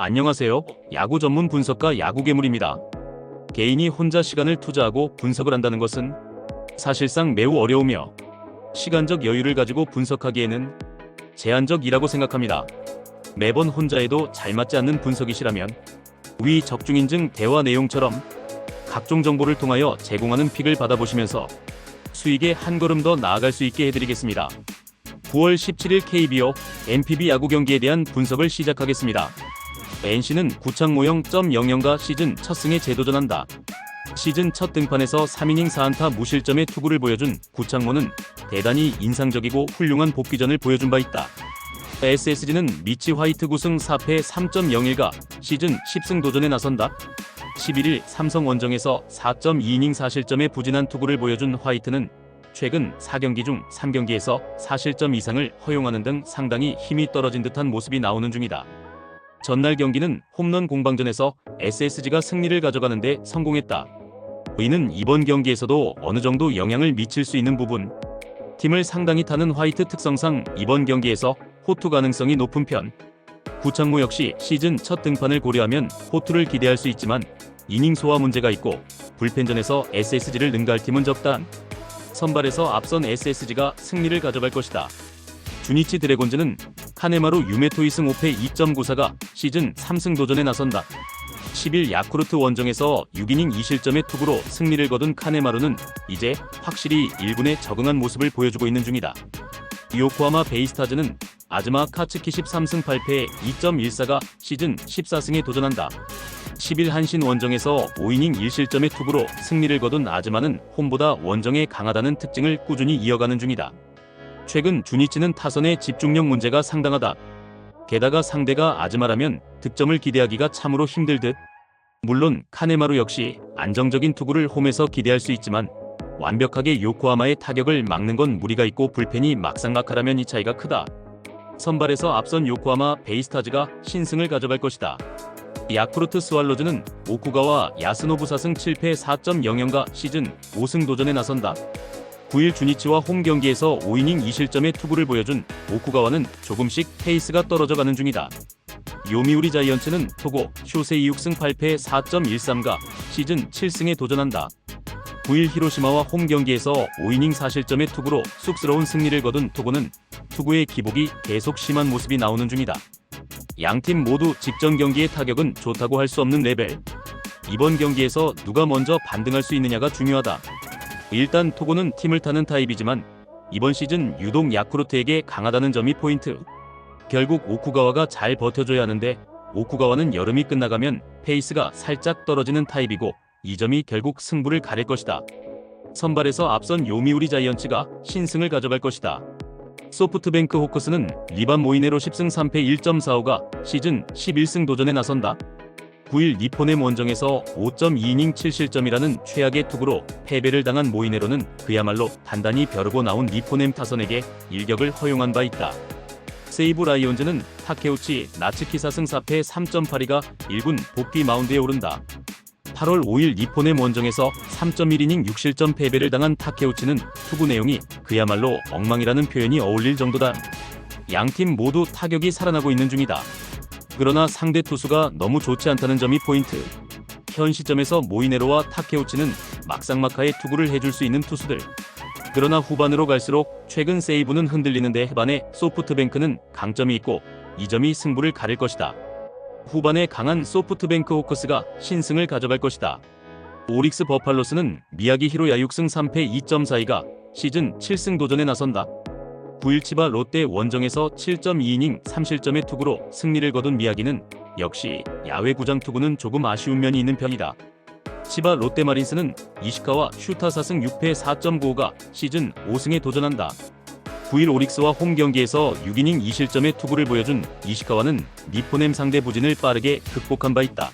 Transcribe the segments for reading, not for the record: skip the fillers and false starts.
안녕하세요. 야구 전문 분석가 야구괴물입니다. 개인이 혼자 시간을 투자하고 분석을 한다는 것은 사실상 매우 어려우며 시간적 여유를 가지고 분석하기에는 제한적이라고 생각합니다. 매번 혼자 해도 잘 맞지 않는 분석이시라면 위 적중인증 대화 내용처럼 각종 정보를 통하여 제공하는 픽을 받아보시면서 수익에 한 걸음 더 나아갈 수 있게 해드리겠습니다. 9월 17일 KBO NPB 야구 경기에 대한 분석을 시작하겠습니다. NC는 구창모 0.00가 시즌 첫 승에 재도전한다. 시즌 첫 등판에서 3이닝 4안타 무실점의 투구를 보여준 구창모는 대단히 인상적이고 훌륭한 복귀전을 보여준 바 있다. SSG는 미치 화이트 9승 4패 3.01가 시즌 10승 도전에 나선다. 11일 삼성 원정에서 4.2이닝 4실점의 부진한 투구를 보여준 화이트는 최근 4경기 중 3경기에서 4실점 이상을 허용하는 등 상당히 힘이 떨어진 듯한 모습이 나오는 중이다. 전날 경기는 홈런 공방전에서 SSG가 승리를 가져가는 데 성공했다. 이는 이번 경기에서도 어느 정도 영향을 미칠 수 있는 부분, 팀을 상당히 타는 화이트 특성상 이번 경기에서 호투 가능성이 높은 편. 구창모 역시 시즌 첫 등판을 고려하면 호투를 기대할 수 있지만 이닝 소화 문제가 있고 불펜전에서 SSG를 능가할 팀은 적다. 선발에서 앞선 SSG가 승리를 가져갈 것이다. 주니치 드래곤즈는 카네마루 유메토 2승 5패 2.94가 시즌 3승 도전에 나선다. 10일 야쿠르트 원정에서 6이닝 2실점의 투구로 승리를 거둔 카네마루는 이제 확실히 1군에 적응한 모습을 보여주고 있는 중이다. 요코하마 베이스타즈는 아즈마 카츠키 13승 8패 2.14가 시즌 14승에 도전한다. 10일 한신 원정에서 5이닝 1실점의 투구로 승리를 거둔 아즈마는 홈보다 원정에 강하다는 특징을 꾸준히 이어가는 중이다. 최근 주니치는 타선의 집중력 문제가 상당하다. 게다가 상대가 아즈마라면 득점을 기대하기가 참으로 힘들 듯. 물론 카네마루 역시 안정적인 투구를 홈에서 기대할 수 있지만 완벽하게 요코하마의 타격을 막는 건 무리가 있고 불펜이 막상막하라면 이 차이가 크다. 선발에서 앞선 요코하마 베이스타즈가 신승을 가져갈 것이다. 야쿠르트 스왈로즈는 오쿠가와 야스노부 4승 7패 4.00가 시즌 5승 도전에 나선다. 9일 주니치와 홈 경기에서 5이닝 2실점의 투구를 보여준 오쿠가와는 조금씩 페이스가 떨어져가는 중이다. 요미우리 자이언츠는 토고 쇼세이 6승 8패 4.13가 시즌 7승에 도전한다. 9일 히로시마와 홈 경기에서 5이닝 4실점의 투구로 쑥스러운 승리를 거둔 토고는 투구의 기복이 계속 심한 모습이 나오는 중이다. 양팀 모두 직전 경기의 타격은 좋다고 할 수 없는 레벨. 이번 경기에서 누가 먼저 반등할 수 있느냐가 중요하다. 일단 토고는 팀을 타는 타입이지만 이번 시즌 유독 야쿠르트에게 강하다는 점이 포인트. 결국 오쿠가와가 잘 버텨줘야 하는데 오쿠가와는 여름이 끝나가면 페이스가 살짝 떨어지는 타입이고 이 점이 결국 승부를 가릴 것이다. 선발에서 앞선 요미우리 자이언츠가 신승을 가져갈 것이다. 소프트뱅크 호크스는 리반 모이네로 10승 3패 1.45가 시즌 11승 도전에 나선다. 9일 니포넴 원정에서 5.2이닝 7실점이라는 최악의 투구로 패배를 당한 모이네로는 그야말로 단단히 벼르고 나온 니포넴 타선에게 일격을 허용한 바 있다. 세이브 라이온즈는 타케우치 나츠키 4승 4패 3.82가 1군 복귀 마운드에 오른다. 8월 5일 니포넴 원정에서 3.1이닝 6실점 패배를 당한 타케우치는 투구 내용이 그야말로 엉망이라는 표현이 어울릴 정도다. 양팀 모두 타격이 살아나고 있는 중이다. 그러나 상대 투수가 너무 좋지 않다는 점이 포인트. 현 시점에서 모이네로와 타케우치는 막상막하의 투구를 해줄 수 있는 투수들. 그러나 후반으로 갈수록 최근 세이브는 흔들리는데 반해 소프트뱅크는 강점이 있고 이 점이 승부를 가릴 것이다. 후반에 강한 소프트뱅크 호커스가 신승을 가져갈 것이다. 오릭스 버팔로스는 미야기 히로야 6승 3패 2.42가 시즌 7승 도전에 나선다. 9일 치바 롯데 원정에서 7.2이닝 3실점의 투구로 승리를 거둔 미야기는 역시 야외 구장 투구는 조금 아쉬운 면이 있는 편이다. 치바 롯데마린스는 이시카와 슈타 4승 6패 4.95가 시즌 5승에 도전한다. 9일 오릭스와 홈 경기에서 6이닝 2실점의 투구를 보여준 이시카와는 니포넴 상대 부진을 빠르게 극복한 바 있다.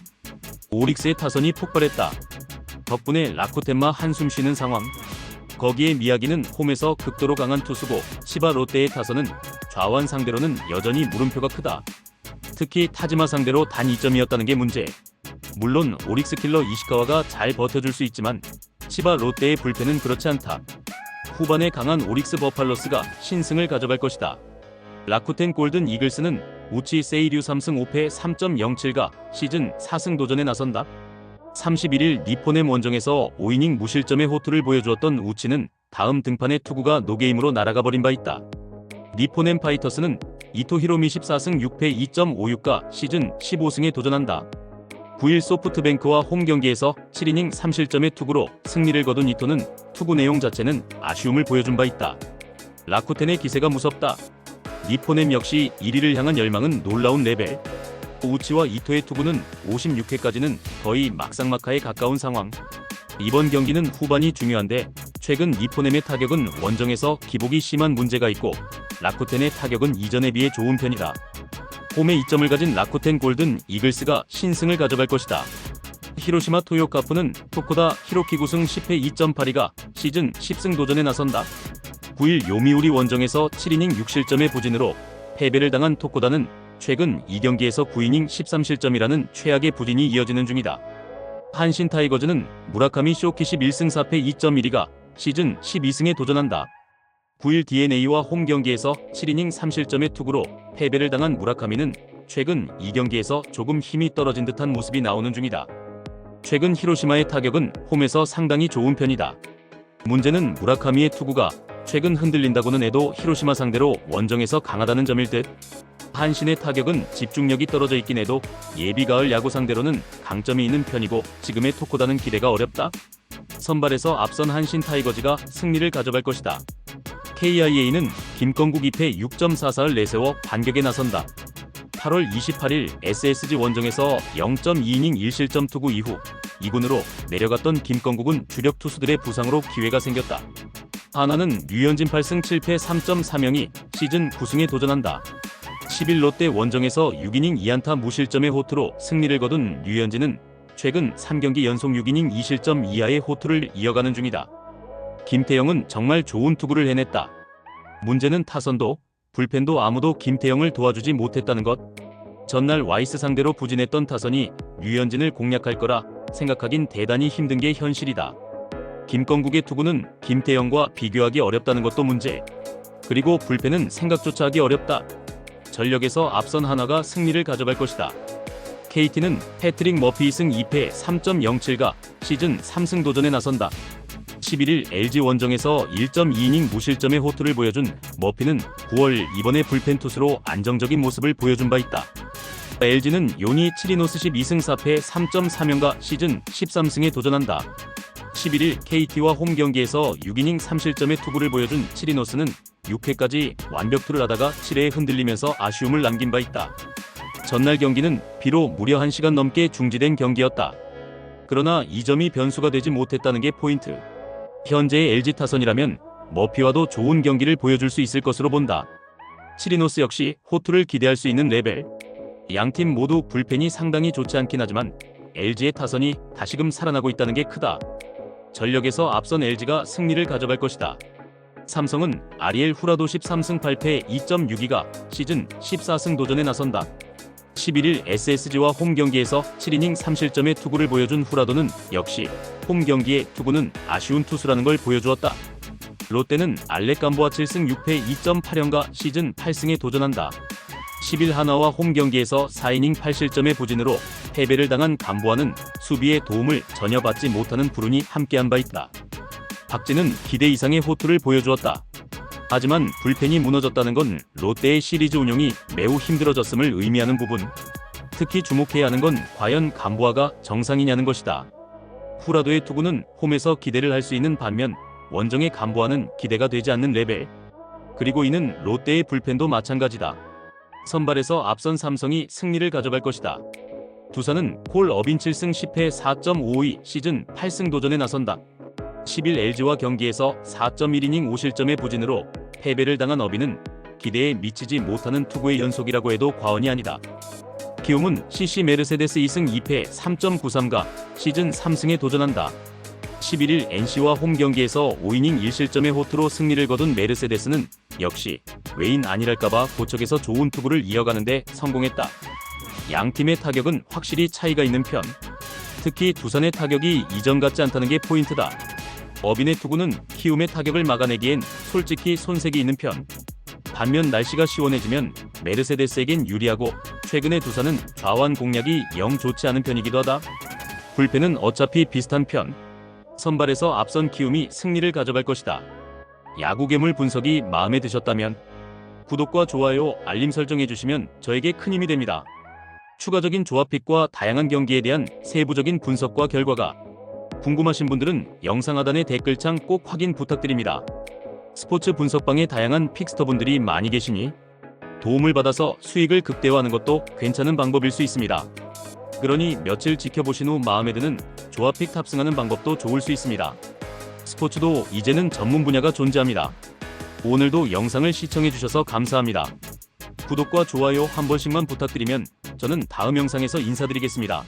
오릭스의 타선이 폭발했다. 덕분에 라쿠텐마 한숨 쉬는 상황. 거기에 미야기는 홈에서 극도로 강한 투수고 치바 롯데의 타선은 좌완 상대로는 여전히 물음표가 크다. 특히 타지마 상대로 단 2점이었다는 게 문제. 물론 오릭스 킬러 이시카와가 잘 버텨줄 수 있지만 치바 롯데의 불펜은 그렇지 않다. 후반에 강한 오릭스 버팔로스가 신승을 가져갈 것이다. 라쿠텐 골든 이글스는 우치 세이류 3승 5패 3.07가 시즌 4승 도전에 나선다. 31일 니포넴 원정에서 5이닝 무실점의 호투를 보여주었던 우치는 다음 등판의 투구가 노게임으로 날아가 버린 바 있다. 니포넴 파이터스는 이토 히로미 14승 6패 2.56가 시즌 15승에 도전한다. 9일 소프트뱅크와 홈 경기에서 7이닝 3실점의 투구로 승리를 거둔 이토는 투구 내용 자체는 아쉬움을 보여준 바 있다. 라쿠텐의 기세가 무섭다. 니포넴 역시 1위를 향한 열망은 놀라운 레벨. 우치와 이토의 투구는 56회까지는 거의 막상막하에 가까운 상황. 이번 경기는 후반이 중요한데 최근 니포넴의 타격은 원정에서 기복이 심한 문제가 있고 라쿠텐의 타격은 이전에 비해 좋은 편이다. 홈에 2점을 가진 라쿠텐 골든 이글스가 신승을 가져갈 것이다. 히로시마 토요카프는 토코다 히로키 9승 10패 2.82가 시즌 10승 도전에 나선다. 9일 요미우리 원정에서 7이닝 6실점의 부진으로 패배를 당한 토코다는 최근 2경기에서 9이닝 13실점이라는 최악의 부진이 이어지는 중이다. 한신 타이거즈는 무라카미 쇼키시 1승 4패 2.12가 시즌 12승에 도전한다. 9일 DeNA와 홈 경기에서 7이닝 3실점의 투구로 패배를 당한 무라카미는 최근 2경기에서 조금 힘이 떨어진 듯한 모습이 나오는 중이다. 최근 히로시마의 타격은 홈에서 상당히 좋은 편이다. 문제는 무라카미의 투구가 최근 흔들린다고는 해도 히로시마 상대로 원정에서 강하다는 점일 듯. 한신의 타격은 집중력이 떨어져 있긴 해도 예비 가을 야구 상대로는 강점이 있는 편이고 지금의 토코다는 기대가 어렵다. 선발에서 앞선 한신 타이거즈가 승리를 가져갈 것이다. KIA는 김건국 2패 6.44를 내세워 반격에 나선다. 8월 28일 SSG 원정에서 0.2이닝 1실점 투구 이후 2군으로 내려갔던 김건국은 주력 투수들의 부상으로 기회가 생겼다. 하나는 류현진 8승 7패 3.30이 시즌 9승에 도전한다. 10일 롯데 원정에서 6이닝 2안타 무실점의 호투로 승리를 거둔 류현진은 최근 3경기 연속 6이닝 2실점 이하의 호투를 이어가는 중이다. 김태형은 정말 좋은 투구를 해냈다. 문제는 타선도 불펜도 아무도 김태형을 도와주지 못했다는 것. 전날 와이스 상대로 부진했던 타선이 류현진을 공략할 거라 생각하긴 대단히 힘든 게 현실이다. 김건국의 투구는 김태형과 비교하기 어렵다는 것도 문제. 그리고 불펜은 생각조차 하기 어렵다. 전력에서 앞선 하나가 승리를 가져갈 것이다. KT는 패트릭 머피 2승 2패 3.07가 시즌 3승 도전에 나선다. 11일 LG 원정에서 1.2이닝 무실점의 호투를 보여준 머피는 9월 이번에 불펜 투수로 안정적인 모습을 보여준 바 있다. LG는 요니 치리노스 12승 4패 3.3연가 시즌 13승에 도전한다. 11일 KT와 홈 경기에서 6이닝 3실점의 투구를 보여준 치리노스는 6회까지 완벽투를 하다가 7회에 흔들리면서 아쉬움을 남긴 바 있다. 전날 경기는 비록 무려 1시간 넘게 중지된 경기였다. 그러나 이 점이 변수가 되지 못했다는 게 포인트. 현재의 LG 타선이라면 머피와도 좋은 경기를 보여줄 수 있을 것으로 본다. 치리노스 역시 호투를 기대할 수 있는 레벨. 양팀 모두 불펜이 상당히 좋지 않긴 하지만 LG의 타선이 다시금 살아나고 있다는 게 크다. 전력에서 앞선 LG가 승리를 가져갈 것이다. 삼성은 아리엘 후라도 13승 8패 2.62가 시즌 14승 도전에 나선다. 11일 SSG와 홈 경기에서 7이닝 3실점의 투구를 보여준 후라도는 역시 홈 경기의 투구는 아쉬운 투수라는 걸 보여주었다. 롯데는 알렉 감보아 7승 6패 2.8연가 시즌 8승에 도전한다. 10일 하나와 홈 경기에서 4이닝 8실점의 부진으로 패배를 당한 감보아는 수비의 도움을 전혀 받지 못하는 불운이 함께한 바 있다. 박진은 기대 이상의 호투를 보여주었다. 하지만 불펜이 무너졌다는 건 롯데의 시리즈 운영이 매우 힘들어졌음을 의미하는 부분. 특히 주목해야 하는 건 과연 감보아가 정상이냐는 것이다. 후라도의 투구는 홈에서 기대를 할 수 있는 반면 원정의 감보아는 기대가 되지 않는 레벨. 그리고 이는 롯데의 불펜도 마찬가지다. 선발에서 앞선 삼성이 승리를 가져갈 것이다. 두산은 콜 어빈 7승 10패 4.52 시즌 8승 도전에 나선다. 10일 LG와 경기에서 4.1이닝 5실점의 부진으로 패배를 당한 어빈은 기대에 미치지 못하는 투구의 연속이라고 해도 과언이 아니다. 키움은 CC 메르세데스 2승 2패 3.93가 시즌 3승에 도전한다. 11일 NC와 홈 경기에서 5이닝 1실점의 호투로 승리를 거둔 메르세데스는 역시 외인 아니랄까봐 고척에서 좋은 투구를 이어가는데 성공했다. 양팀의 타격은 확실히 차이가 있는 편. 특히 두산의 타격이 이전 같지 않다는 게 포인트다. 어빈의 투구는 키움의 타격을 막아내기엔 솔직히 손색이 있는 편. 반면 날씨가 시원해지면 메르세데스에겐 유리하고 최근의 두산은 좌완 공략이 영 좋지 않은 편이기도 하다. 불펜은 어차피 비슷한 편. 선발에서 앞선 키움이 승리를 가져갈 것이다. 야구 괴물 분석이 마음에 드셨다면 구독과 좋아요, 알림 설정해주시면 저에게 큰 힘이 됩니다. 추가적인 조합픽과 다양한 경기에 대한 세부적인 분석과 결과가 궁금하신 분들은 영상 하단의 댓글창 꼭 확인 부탁드립니다. 스포츠 분석방에 다양한 픽스터분들이 많이 계시니 도움을 받아서 수익을 극대화하는 것도 괜찮은 방법일 수 있습니다. 그러니 며칠 지켜보신 후 마음에 드는 조합픽 탑승하는 방법도 좋을 수 있습니다. 스포츠도 이제는 전문 분야가 존재합니다. 오늘도 영상을 시청해주셔서 감사합니다. 구독과 좋아요 한 번씩만 부탁드리면 저는 다음 영상에서 인사드리겠습니다.